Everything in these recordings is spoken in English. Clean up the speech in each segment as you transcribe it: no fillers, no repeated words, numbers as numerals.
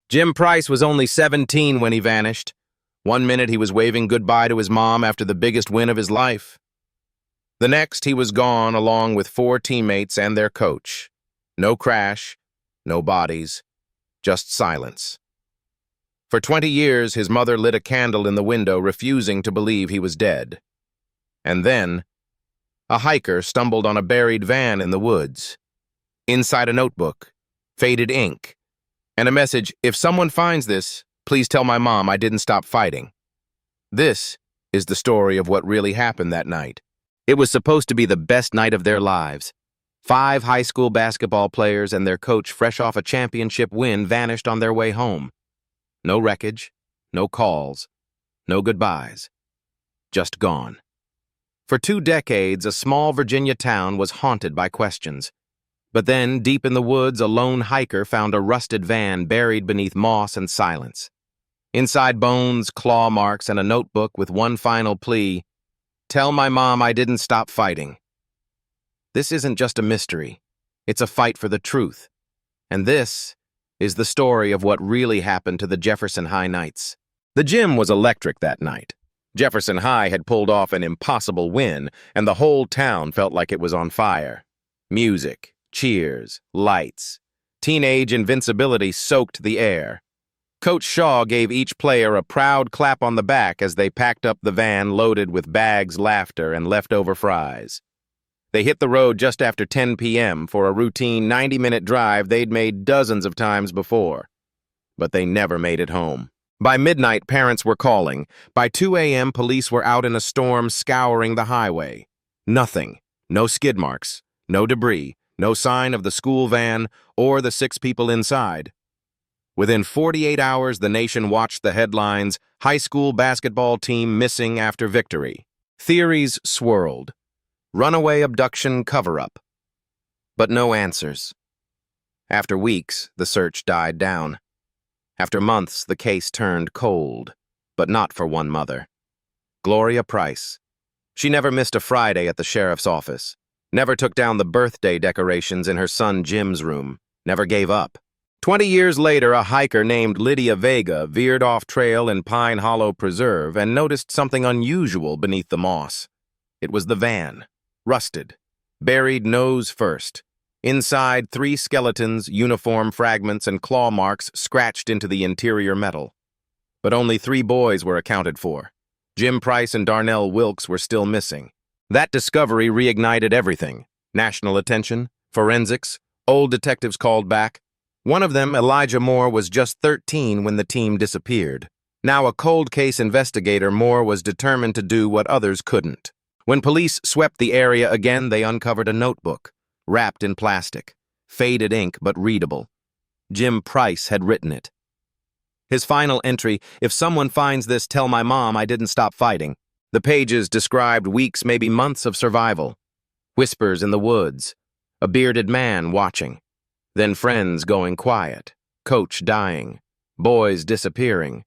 Jim Price was only 17 when he vanished. One minute he was waving goodbye to his mom after the biggest win of his life. The next he was gone along with 4 teammates and their coach. No crash, no bodies, just silence. For 20 years his mother lit a candle in the window, refusing to believe he was dead. And then, a hiker stumbled on a buried van in the woods. Inside a notebook, faded ink, and a message, "If someone finds this, please tell my mom I didn't stop fighting." This is the story of what really happened that night. It was supposed to be the best night of their lives. 5 high school basketball players and their coach, fresh off a championship win, vanished on their way home. No wreckage, no calls, no goodbyes. Just gone. For 2 decades, a small Virginia town was haunted by questions. But then, deep in the woods, a lone hiker found a rusted van buried beneath moss and silence. Inside, bones, claw marks, and a notebook with one final plea: "Tell my mom I didn't stop fighting." This isn't just a mystery. It's a fight for the truth. And this is the story of what really happened to the Jefferson High Knights. The gym was electric that night. Jefferson High had pulled off an impossible win, and the whole town felt like it was on fire. Music, cheers, lights. Teenage invincibility soaked the air. Coach Shaw gave each player a proud clap on the back as they packed up the van loaded with bags, laughter, and leftover fries. They hit the road just after 10 p.m. for a routine 90-minute drive they'd made dozens of times before. But they never made it home. By midnight, parents were calling. By 2 a.m., police were out in a storm scouring the highway. Nothing. No skid marks. No debris. No sign of the school van or the 6 people inside. Within 48 hours, the nation watched the headlines: high school basketball team missing after victory. Theories swirled. Runaway abduction cover-up. But no answers. After weeks, the search died down. After months, the case turned cold, but not for one mother. Gloria Price. She never missed a Friday at the sheriff's office, never took down the birthday decorations in her son Jim's room, never gave up. 20 years later, a hiker named Lydia Vega veered off trail in Pine Hollow Preserve and noticed something unusual beneath the moss. It was the van, rusted, buried nose first. Inside, 3 skeletons, uniform fragments, and claw marks scratched into the interior metal. But only 3 boys were accounted for. Jim Price and Darnell Wilkes were still missing. That discovery reignited everything. National attention, forensics, old detectives called back. One of them, Elijah Moore, was just 13 when the team disappeared. Now a cold case investigator, Moore was determined to do what others couldn't. When police swept the area again, they uncovered a notebook, wrapped in plastic, faded ink but readable. Jim Price had written it. His final entry: "If someone finds this, tell my mom I didn't stop fighting." The pages described weeks, maybe months of survival. Whispers in the woods, a bearded man watching, then friends going quiet, coach dying, boys disappearing,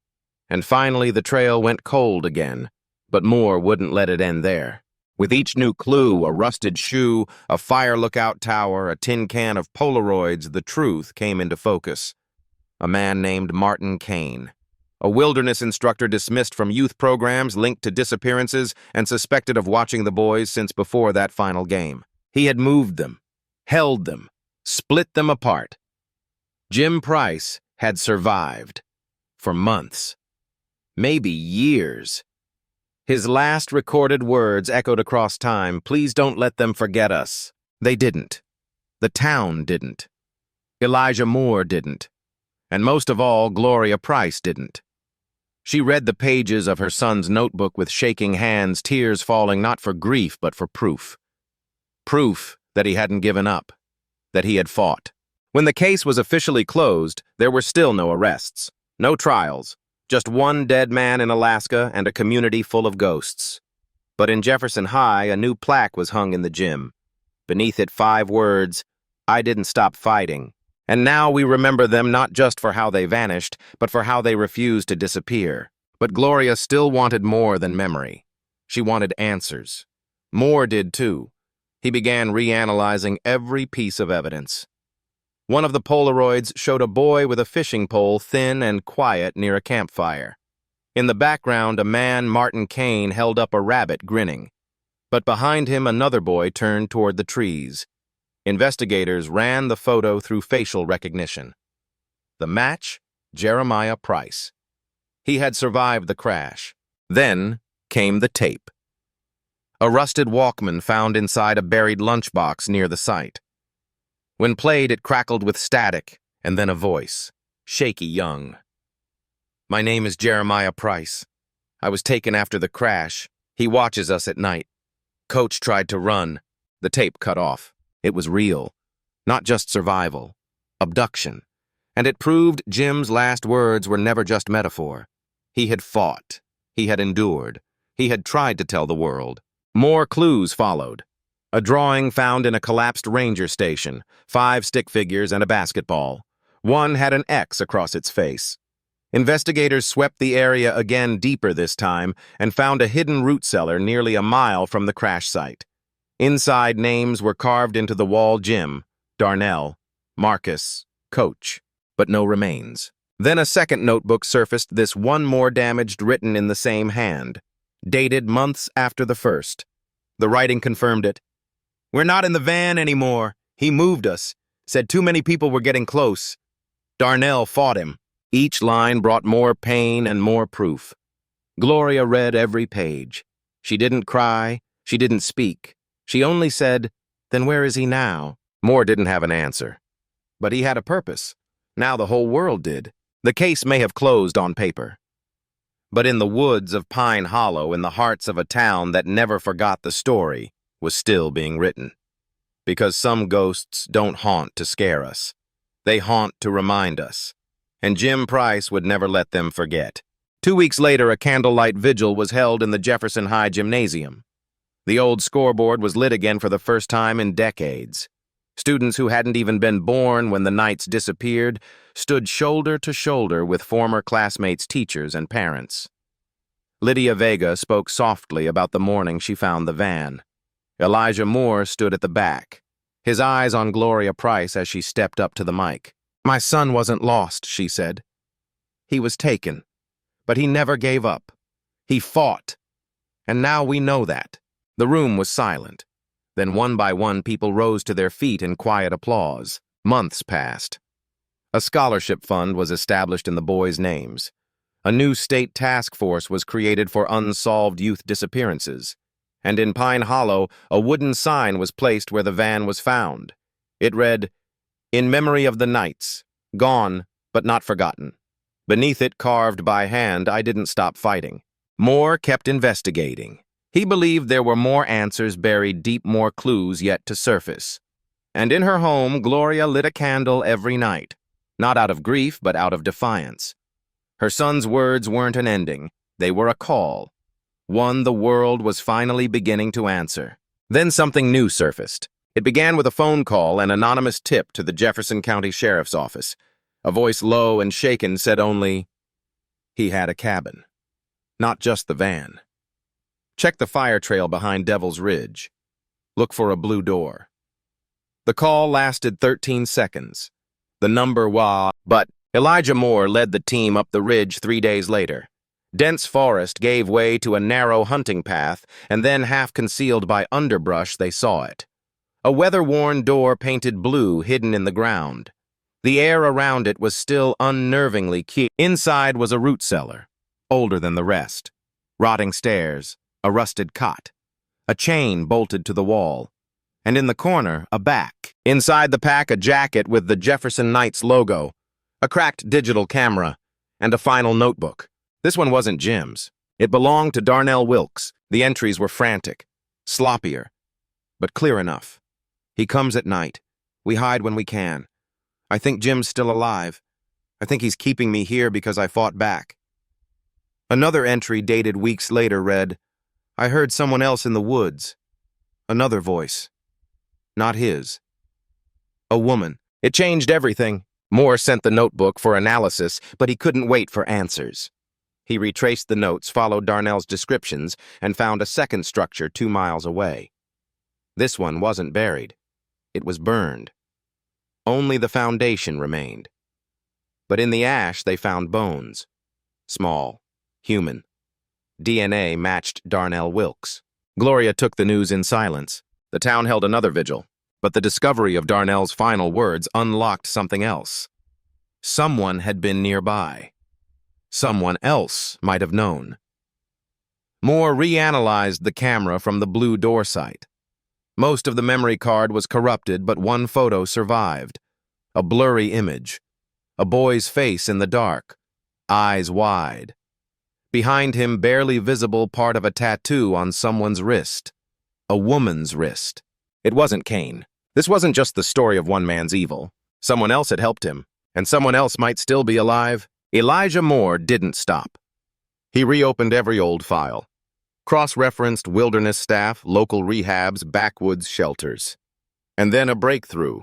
and finally the trail went cold again, but Moore wouldn't let it end there. With each new clue, a rusted shoe, a fire lookout tower, a tin can of Polaroids, the truth came into focus. A man named Martin Kane, a wilderness instructor dismissed from youth programs linked to disappearances and suspected of watching the boys since before that final game. He had moved them, held them, split them apart. Jim Price had survived for months, maybe years. His last recorded words echoed across time: "Please don't let them forget us." They didn't. The town didn't. Elijah Moore didn't. And most of all, Gloria Price didn't. She read the pages of her son's notebook with shaking hands, tears falling not for grief but for proof. Proof that he hadn't given up, that he had fought. When the case was officially closed, there were still no arrests, no trials. Just one dead man in Alaska and a community full of ghosts. But in Jefferson High, a new plaque was hung in the gym. Beneath it, 5 words: "I didn't stop fighting." And now we remember them not just for how they vanished, but for how they refused to disappear. But Gloria still wanted more than memory. She wanted answers. Moore did too. He began reanalyzing every piece of evidence. One of the Polaroids showed a boy with a fishing pole, thin and quiet, near a campfire. In the background, a man, Martin Kane, held up a rabbit, grinning. But behind him, another boy turned toward the trees. Investigators ran the photo through facial recognition. The match? Jeremiah Price. He had survived the crash. Then came the tape. A rusted Walkman found inside a buried lunchbox near the site. When played, it crackled with static, and then a voice, shaky young. "My name is Jeremiah Price. I was taken after the crash. He watches us at night. Coach tried to run. The tape cut off. It was real. Not just survival. Abduction. And it proved Jim's last words were never just metaphor. He had fought. He had endured. He had tried to tell the world. More clues followed. A drawing found in a collapsed ranger station, 5 stick figures and a basketball. One had an X across its face. Investigators swept the area again deeper this time and found a hidden root cellar nearly a mile from the crash site. Inside, names were carved into the wall: Jim, Darnell, Marcus, Coach, but no remains. Then a second notebook surfaced, this one more damaged, written in the same hand, dated months after the first. The writing confirmed it. "We're not in the van anymore. He moved us. Said too many people were getting close. Darnell fought him." Each line brought more pain and more proof. Gloria read every page. She didn't cry. She didn't speak. She only said, "Then where is he now?" Moore didn't have an answer. But he had a purpose. Now the whole world did. The case may have closed on paper. But in the woods of Pine Hollow, in the hearts of a town that never forgot the story, was still being written. Because some ghosts don't haunt to scare us. They haunt to remind us. And Jim Price would never let them forget. 2 weeks later, a candlelight vigil was held in the Jefferson High Gymnasium. The old scoreboard was lit again for the first time in decades. Students who hadn't even been born when the Knights disappeared stood shoulder to shoulder with former classmates, teachers, and parents. Lydia Vega spoke softly about the morning she found the van. Elijah Moore stood at the back, his eyes on Gloria Price as she stepped up to the mic. "My son wasn't lost," she said. "He was taken, but he never gave up. He fought. And now we know that." The room was silent. Then one by one, people rose to their feet in quiet applause. Months passed. A scholarship fund was established in the boys' names. A new state task force was created for unsolved youth disappearances. And in Pine Hollow, a wooden sign was placed where the van was found. It read, "In memory of the Knights, gone but not forgotten." Beneath it, carved by hand, "I didn't stop fighting." Moore kept investigating. He believed there were more answers buried deep, more clues yet to surface. And in her home, Gloria lit a candle every night, not out of grief, but out of defiance. Her son's words weren't an ending. They were a call. One the world was finally beginning to answer. Then something new surfaced. It began with a phone call, an anonymous tip to the Jefferson County Sheriff's Office. A voice low and shaken said only, "He had a cabin. Not just the van. Check the fire trail behind Devil's Ridge. Look for a blue door." The call lasted 13 seconds. The number but Elijah Moore led the team up the ridge 3 days later. Dense forest gave way to a narrow hunting path, and then, half concealed by underbrush, they saw it. A weather-worn door painted blue hidden in the ground. The air around it was still unnervingly keen. Inside was a root cellar, older than the rest. Rotting stairs, a rusted cot, a chain bolted to the wall, and in the corner, a back. Inside the pack, a jacket with the Jefferson Knights logo, a cracked digital camera, and a final notebook. This one wasn't Jim's. It belonged to Darnell Wilkes. The entries were frantic, sloppier, but clear enough. "He comes at night. We hide when we can. I think Jim's still alive. I think he's keeping me here because I fought back." Another entry dated weeks later read, "I heard someone else in the woods." Another voice. Not his. A woman. It changed everything. Moore sent the notebook for analysis, but he couldn't wait for answers. He retraced the notes, followed Darnell's descriptions, and found a second structure 2 miles away. This one wasn't buried. It was burned. Only the foundation remained. But in the ash, they found bones. Small, human. DNA matched Darnell Wilkes. Gloria took the news in silence. The town held another vigil, but the discovery of Darnell's final words unlocked something else. Someone had been nearby. Someone else might have known. Moore reanalyzed the camera from the blue door sight. Most of the memory card was corrupted, but one photo survived. A blurry image. A boy's face in the dark, eyes wide. Behind him, barely visible part of a tattoo on someone's wrist. A woman's wrist. It wasn't Kane. This wasn't just the story of one man's evil. Someone else had helped him, and someone else might still be alive. Elijah Moore didn't stop. He reopened every old file. Cross-referenced wilderness staff, local rehabs, backwoods shelters. And then a breakthrough.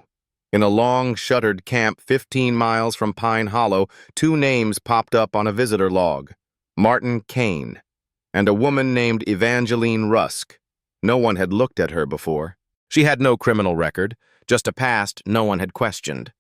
In a long, shuttered camp 15 miles from Pine Hollow, 2 names popped up on a visitor log. Martin Kane, and a woman named Evangeline Rusk. No one had looked at her before. She had no criminal record, just a past no one had questioned.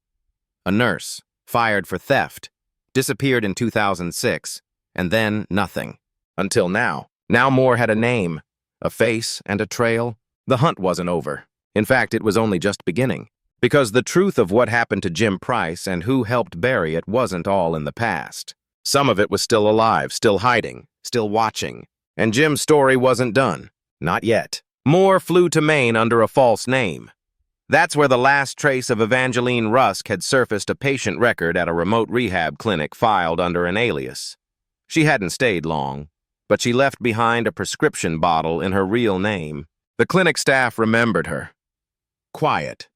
A nurse, fired for theft, disappeared in 2006, and then nothing. Until now. Now Moore had a name, a face, and a trail. The hunt wasn't over. In fact, it was only just beginning. Because the truth of what happened to Jim Price and who helped bury it wasn't all in the past. Some of it was still alive, still hiding, still watching. And Jim's story wasn't done. Not yet. Moore flew to Maine under a false name. That's where the last trace of Evangeline Rusk had surfaced, a patient record at a remote rehab clinic filed under an alias. She hadn't stayed long, but she left behind a prescription bottle in her real name. The clinic staff remembered her. Quiet.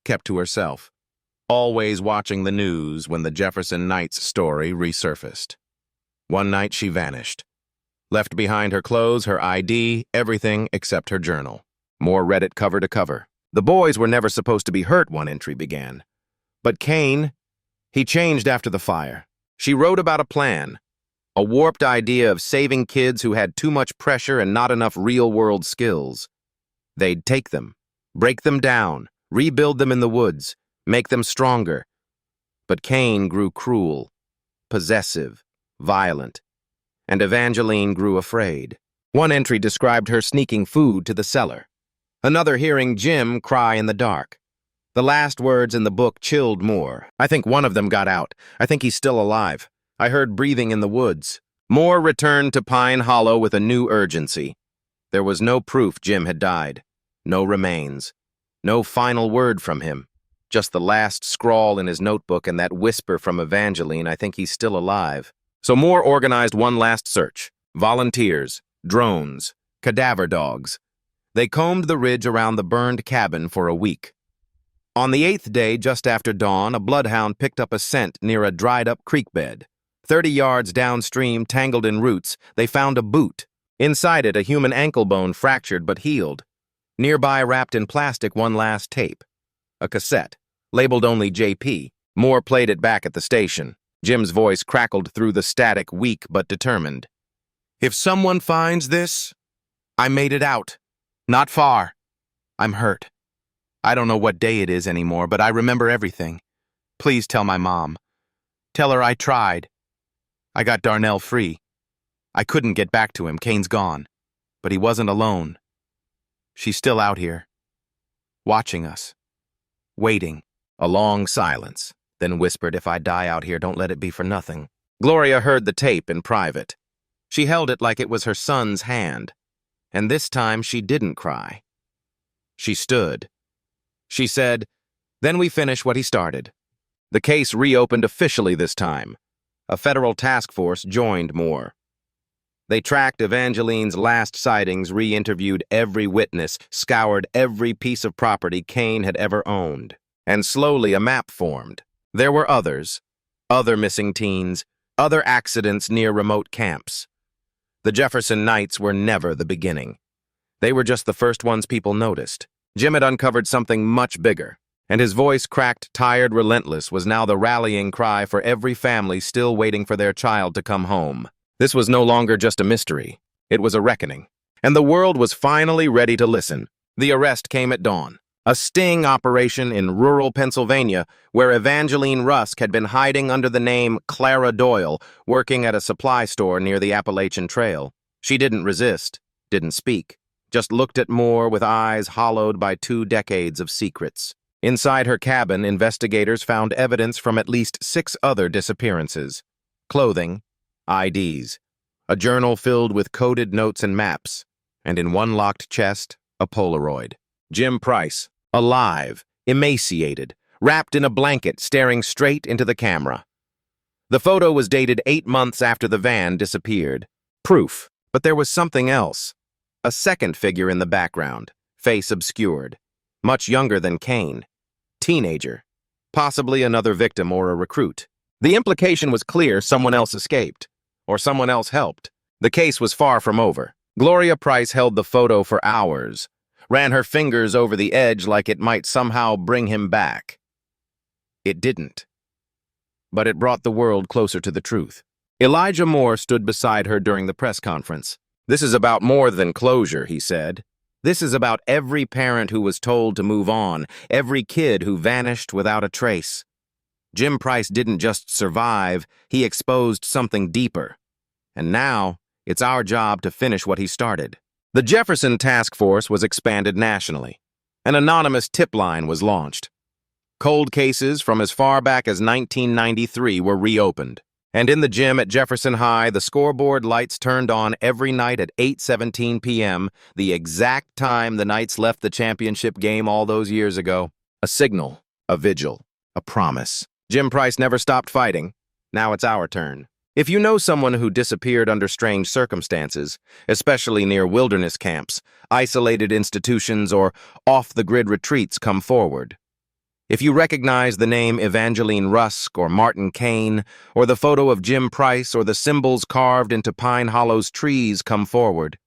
Kept to herself. Always watching the news when the Jefferson Knights story resurfaced. One night she vanished. Left behind her clothes, her ID, everything except her journal. Moore read it cover to cover. The boys were never supposed to be hurt, one entry began. But Kane, he changed after the fire. She wrote about a plan. A warped idea of saving kids who had too much pressure and not enough real-world skills. They'd take them, break them down, rebuild them in the woods, make them stronger. But Kane grew cruel, possessive, violent, and Evangeline grew afraid. One entry described her sneaking food to the cellar. Another hearing Jim cry in the dark. The last words in the book chilled Moore. I think one of them got out. I think he's still alive. I heard breathing in the woods. Moore returned to Pine Hollow with a new urgency. There was no proof Jim had died. No remains. No final word from him. Just the last scrawl in his notebook and that whisper from Evangeline, I think he's still alive. So Moore organized one last search. Volunteers, drones, cadaver dogs. They combed the ridge around the burned cabin for a week. On the 8th day, just after dawn, a bloodhound picked up a scent near a dried-up creek bed. 30 yards downstream, tangled in roots, they found a boot. Inside it, a human ankle bone fractured but healed. Nearby, wrapped in plastic, one last tape. A cassette, labeled only JP. Moore played it back at the station. Jim's voice crackled through the static, weak but determined. If someone finds this, I made it out. Not far. I'm hurt. I don't know what day it is anymore, but I remember everything. Please tell my mom. Tell her I tried. I got Darnell free. I couldn't get back to him. Kane's gone. But he wasn't alone. She's still out here. Watching us. Waiting. A long silence. Then whispered, if I die out here, don't let it be for nothing. Gloria heard the tape in private. She held it like it was her son's hand. And this time she didn't cry. She stood. She said, then we finish what he started. The case reopened officially this time. A federal task force joined Moore. They tracked Evangeline's last sightings, re-interviewed every witness, scoured every piece of property Kane had ever owned. And slowly a map formed. There were others, other missing teens, other accidents near remote camps. The Jefferson Knights were never the beginning. They were just the first ones people noticed. Jim had uncovered something much bigger, and his voice, cracked, tired, relentless, was now the rallying cry for every family still waiting for their child to come home. This was no longer just a mystery. It was a reckoning. And the world was finally ready to listen. The arrest came at dawn. A sting operation in rural Pennsylvania where Evangeline Rusk had been hiding under the name Clara Doyle, working at a supply store near the Appalachian Trail. She didn't resist, didn't speak, just looked at Moore with eyes hollowed by 2 decades of secrets. Inside her cabin, investigators found evidence from at least 6 other disappearances. Clothing, IDs, a journal filled with coded notes and maps, and in one locked chest, a Polaroid. Jim Price, alive, emaciated, wrapped in a blanket, staring straight into the camera. The photo was dated 8 months after the van disappeared. Proof, but there was something else. A second figure in the background, face obscured, much younger than Kane. Teenager, possibly another victim or a recruit. The implication was clear: someone else escaped, or someone else helped. The case was far from over. Gloria Price held the photo for hours, ran her fingers over the edge like it might somehow bring him back. It didn't. But it brought the world closer to the truth. Elijah Moore stood beside her during the press conference. "This is about more than closure," he said. "This is about every parent who was told to move on, every kid who vanished without a trace." Jim Price didn't just survive, he exposed something deeper. And now, it's our job to finish what he started. The Jefferson Task Force was expanded nationally. An anonymous tip line was launched. Cold cases from as far back as 1993 were reopened. And in the gym at Jefferson High, the scoreboard lights turned on every night at 8:17 p.m., the exact time the Knights left the championship game all those years ago. A signal, a vigil, a promise. Jim Price never stopped fighting. Now it's our turn. If you know someone who disappeared under strange circumstances, especially near wilderness camps, isolated institutions, or off-the-grid retreats, come forward. If you recognize the name Evangeline Rusk or Martin Kane, or the photo of Jim Price, or the symbols carved into Pine Hollow's trees, come forward.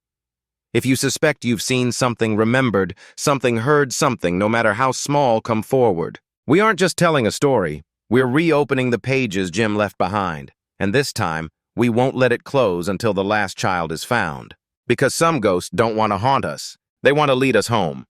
If you suspect you've seen something, remembered something, heard something, no matter how small, come forward. We aren't just telling a story, we're reopening the pages Jim left behind. And this time, we won't let it close until the last child is found. Because some ghosts don't want to haunt us, they want to lead us home.